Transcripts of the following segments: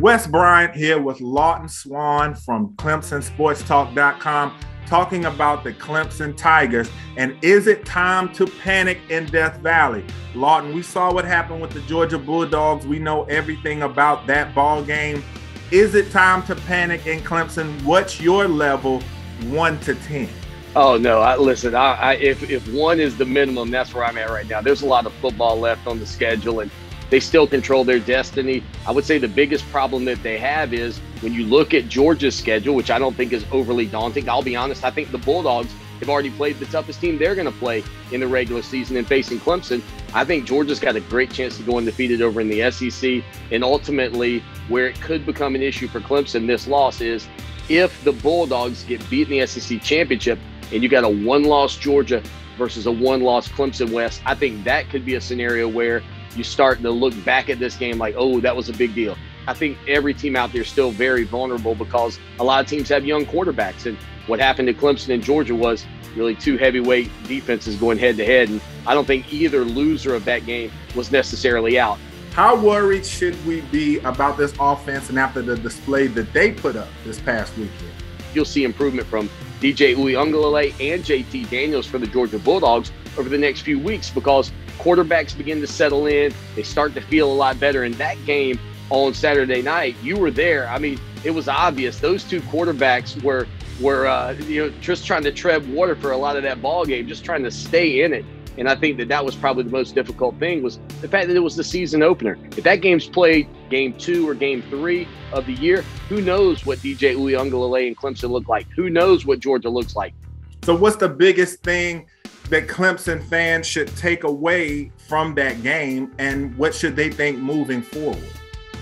Wes Bryant here with Lawton Swan from ClemsonSportsTalk.com talking about the Clemson Tigers. And is it time to panic in Death Valley? Lawton, we saw what happened with the Georgia Bulldogs. We know everything about that ball game. Is it time to panic in Clemson? What's your level 1 to 10? Oh, no. Listen, if 1 is the minimum, that's where I'm at right now. There's a lot of football left on the schedule, and they still control their destiny. I would say the biggest problem that they have is when you look at Georgia's schedule, which I don't think is overly daunting. I'll be honest, I think the Bulldogs have already played the toughest team they're going to play in the regular season and facing Clemson. I think Georgia's got a great chance to go undefeated over in the SEC. And ultimately, where it could become an issue for Clemson, this loss is if the Bulldogs get beat in the SEC championship and you got a 1-loss Georgia versus a 1-loss Clemson West, I think that could be a scenario where you start to look back at this game like, oh, that was a big deal. I think every team out there is still very vulnerable because a lot of teams have young quarterbacks. And what happened to Clemson and Georgia was really 2 heavyweight defenses going head-to-head. And I don't think either loser of that game was necessarily out. How worried should we be about this offense and after the display that they put up this past weekend? You'll see improvement from DJ Uiagalelei and JT Daniels for the Georgia Bulldogs over the next few weeks because quarterbacks begin to settle in. They start to feel a lot better. In that game on Saturday night, you were there. I mean, it was obvious. Those 2 quarterbacks were just trying to tread water for a lot of that ball game, just trying to stay in it. And I think that was probably the most difficult thing was the fact that it was the season opener. If that game's played game 2 or game 3 of the year, who knows what DJ Uiagalelei and Clemson look like? Who knows what Georgia looks like? So what's the biggest thing that Clemson fans should take away from that game, and what should they think moving forward?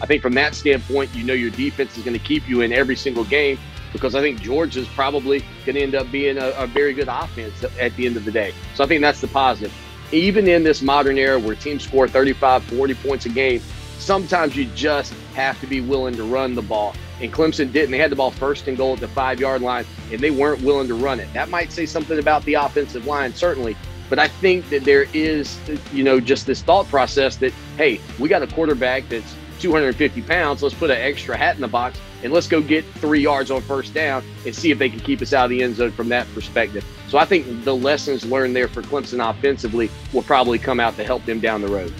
I think from that standpoint, your defense is going to keep you in every single game because I think Georgia's probably going to end up being a very good offense at the end of the day. So I think that's the positive. Even in this modern era where teams score 35, 40 points a game, sometimes you just have to be willing to run the ball. And Clemson didn't. They had the ball first and goal at the 5-yard line, and they weren't willing to run it. That might say something about the offensive line, certainly. But I think that there is, just this thought process that, hey, we got a quarterback that's 250 pounds. Let's put an extra hat in the box, and let's go get 3 yards on first down and see if they can keep us out of the end zone from that perspective. So I think the lessons learned there for Clemson offensively will probably come out to help them down the road.